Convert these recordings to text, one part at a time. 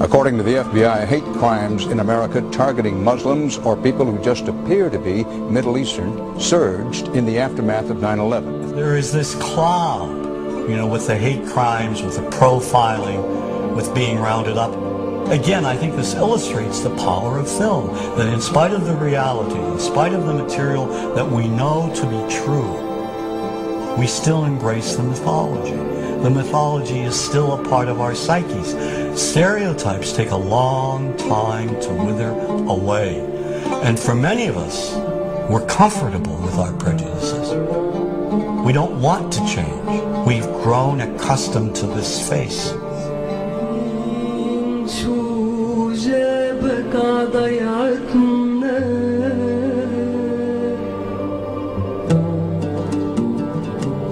According to the FBI, hate crimes in America targeting Muslims or people who just appear to be Middle Eastern surged in the aftermath of 9/11. There is this cloud, with the hate crimes, with the profiling, with being rounded up. Again, I think this illustrates the power of film, that in spite of the reality, in spite of the material that we know to be true, we still embrace the mythology. The mythology is still a part of our psyches. Stereotypes take a long time to wither away. And for many of us, we're comfortable with our prejudices. We don't want to change. We've grown accustomed to this face.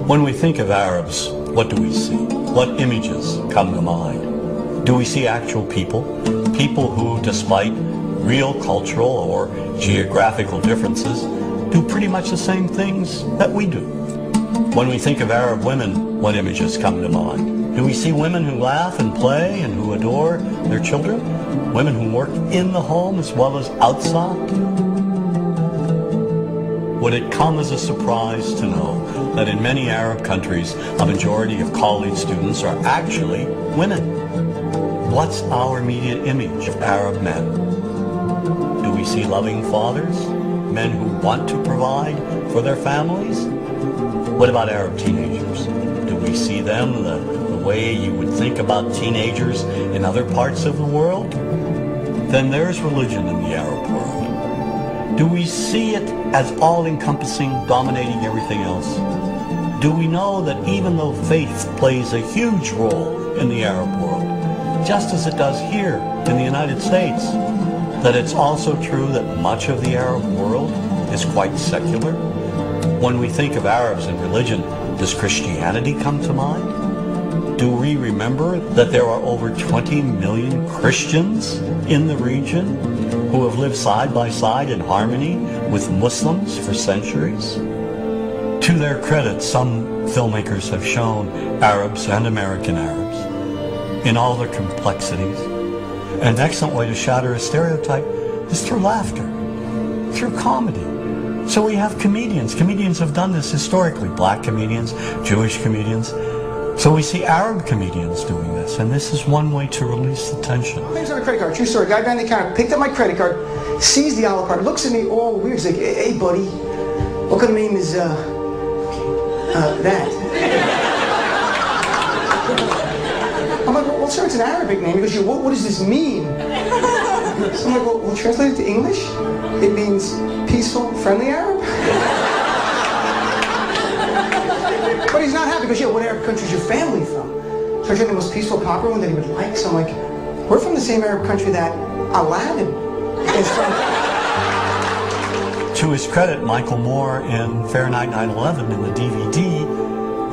When we think of Arabs, what do we see? What images come to mind? Do we see actual people? People who, despite real cultural or geographical differences, do pretty much the same things that we do. When we think of Arab women, what images come to mind? Do we see women who laugh and play and who adore their children? Women who work in the home as well as outside? Would it come as a surprise to know that in many Arab countries, a majority of college students are actually women? What's our immediate image of Arab men? Do we see loving fathers? Men who want to provide for their families? What about Arab teenagers? Do we see them the way you would think about teenagers in other parts of the world? Then there's religion in the Arab world. Do we see it as all-encompassing, dominating everything else? Do we know that even though faith plays a huge role in the Arab world, just as it does here in the United States, that it's also true that much of the Arab world is quite secular? When we think of Arabs and religion, does Christianity come to mind? Do we remember that there are over 20 million Christians in the region who have lived side by side in harmony with Muslims for centuries? To their credit, some filmmakers have shown Arabs and American Arabs in all their complexities. An excellent way to shatter a stereotype is through laughter, through comedy. So we have comedians. Comedians have done this historically. Black comedians, Jewish comedians. So we see Arab comedians doing this, and this is one way to release the tension. Name's on a credit card, true story. Guy behind the counter picked up my credit card, sees the Olive card, looks at me all weird. He's like, hey buddy, what kind of name is, that? I'm like, well sir, it's an Arabic name. He goes, what does this mean? So I'm like, well translate it to English. It means peaceful, friendly Arab. But he's not happy because, what Arab country is your family from? So I tried the most peaceful, proper one that he would like. So I'm like, we're from the same Arab country that Aladdin is from. To his credit, Michael Moore in Fahrenheit 9/11 in the DVD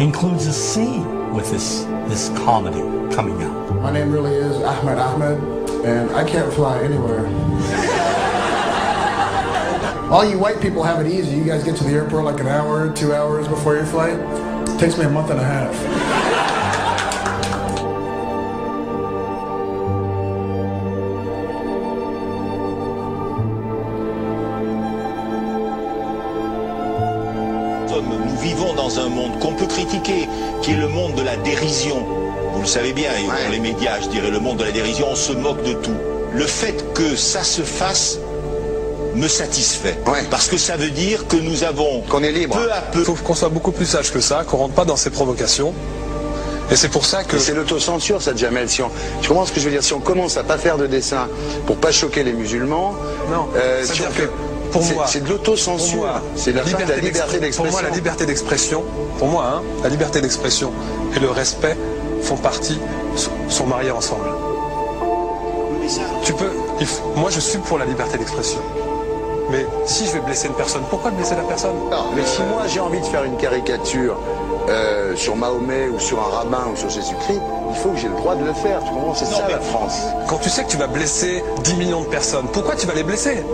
includes a scene with this comedy coming out. My name really is Ahmed, and I can't fly anywhere. All you white people have it easy. You guys get to the airport like an hour, 2 hours before your flight. It takes me a month and a half. Nous vivons dans un monde qu'on peut critiquer, qui est le monde de la dérision. Vous le savez bien, et dans les médias, je dirais, le monde de la dérision, on se moque de tout. Le fait que ça se fasse me satisfait. Parce que ça veut dire que nous avons, qu'on est libre. Peu à peu... Il faut qu'on soit beaucoup plus sage que ça, qu'on rentre pas dans ces provocations. Et c'est pour ça que... C'est l'autocensure, ça, Jamel. Tu comprends ce que je veux dire? Si on commence à pas faire de dessin pour pas choquer les musulmans... Non, c'est-à-dire que... Pour moi, c'est de l'autocensure. C'est la fin de la liberté d'expression. Pour moi, la liberté d'expression, la liberté d'expression et le respect font partie, sont mariés ensemble. Moi, je suis pour la liberté d'expression. Mais si je vais blesser une personne, pourquoi blesser la personne? Non, mais si moi j'ai envie de faire une caricature sur Mahomet ou sur un rabbin ou sur Jésus-Christ, il faut que j'ai le droit de le faire. Tu comprends? C'est ça la France. Quand tu sais que tu vas blesser 10 millions de personnes, pourquoi tu vas les blesser?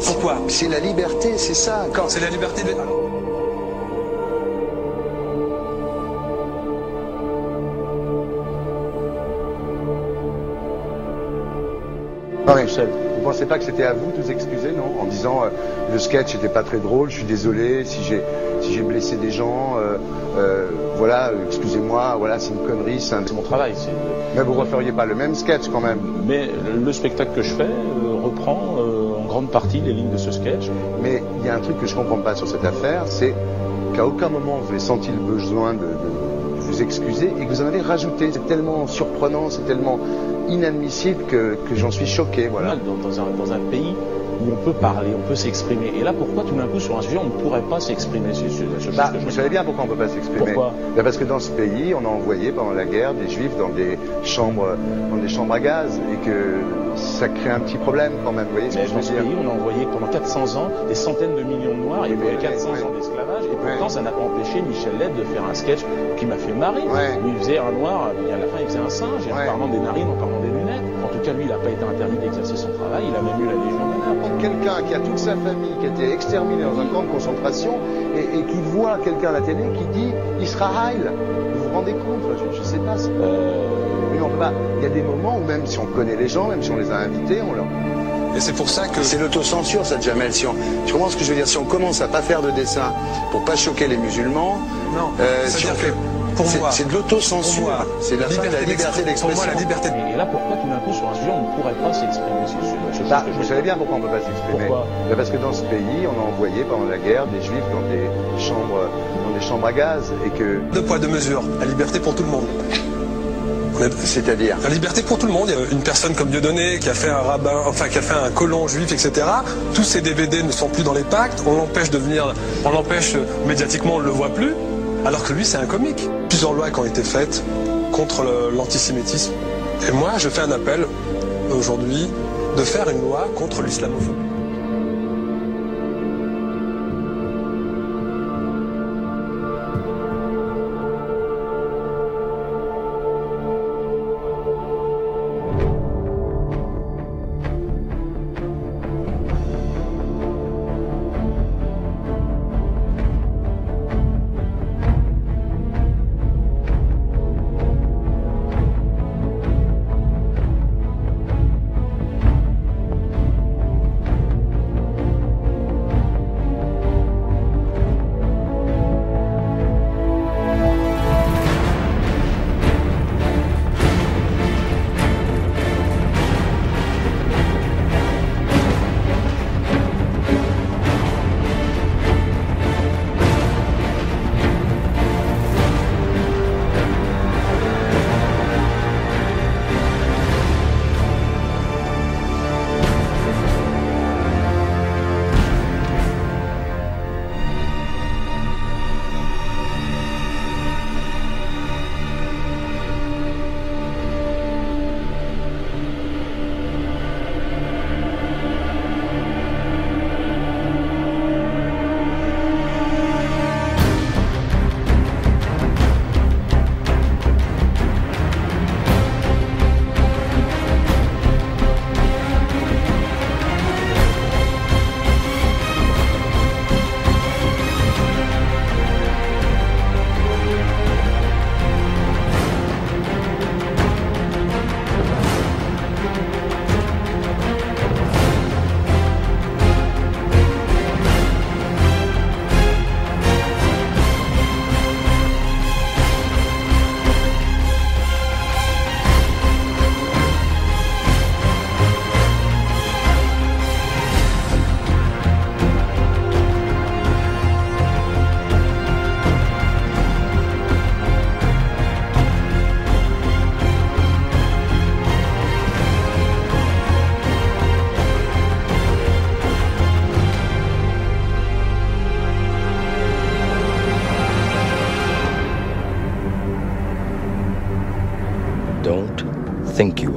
Pourquoi? C'est la liberté, c'est ça. C'est la liberté de... tout seul. Vous pensez pas que c'était à vous de vous excuser, non? En disant le sketch n'était pas très drôle, je suis désolé si j'ai blessé des gens, voilà, excusez-moi, voilà, c'est une connerie, c'est mon travail. Mais vous referiez pas le même sketch quand même? Mais le spectacle que je fais reprend en grande partie les lignes de ce sketch. Mais il y a un truc que je comprends pas sur cette affaire, c'est qu'à aucun moment vous avez senti le besoin de vous excuser et que vous en avez rajouté. C'est tellement surprenant, c'est tellement inadmissible que j'en suis choqué. Voilà. Dans un pays où on peut parler, on peut s'exprimer. Et là, pourquoi tout d'un coup, sur un sujet, on ne pourrait pas s'exprimer? Vous savez bien pourquoi on ne peut pas s'exprimer. Pourquoi? Parce que dans ce pays, on a envoyé pendant la guerre des juifs dans des chambres à gaz et que ça crée un petit problème quand même. Vous voyez ce que je veux dire? Dans ce pays, on a envoyé pendant 400 ans des centaines de millions de Noirs. Il y a eu 400 ans d'esclavage. Et pourtant, ça n'a pas empêché Michel Leb de faire un sketch qui m'a fait marrer. Où il faisait un noir, et à la fin, il faisait un singe. Et en parlant des narines, en parlant des lunettes. En tout cas, lui, il n'a pas été interdit d'exercer son travail. Il a même eu la Légion d'honneur. Quelqu'un qui a toute sa famille qui a été exterminée dans un camp de concentration et qui voit quelqu'un à la télé qui dit Israël. Vous vous rendez compte? Je sais pas. Mais on peut pas. Il y a des moments où même si on connaît les gens, même si on les a invités, on leur... Et c'est pour ça que... C'est l'autocensure, ça, Jamel. Tu comprends ce que je veux dire? Si on commence à pas faire de dessin pour pas choquer les musulmans... Non, c'est-à-dire que pour moi... C'est de l'autocensure. C'est la liberté d'expression. Pour moi, la liberté... Et là, pourquoi tout d'un coup, sur un sujet, on ne pourrait pas s'exprimer? Vous savez bien pourquoi on ne peut pas s'exprimer. Pourquoi? Parce que dans ce pays, on a envoyé pendant la guerre des juifs dans des chambres à gaz et que... Deux poids, deux mesures. La liberté pour tout le monde. C'est-à-dire? La liberté pour tout le monde. Il y a une personne comme Dieudonné qui a fait un rabbin, enfin qui a fait un colon juif, etc. Tous ces DVD ne sont plus dans les pactes. On l'empêche médiatiquement, on ne le voit plus. Alors que lui, c'est un comique. Plusieurs lois qui ont été faites contre l'antisémitisme. Et moi, je fais un appel aujourd'hui de faire une loi contre l'islamophobie. Don't think you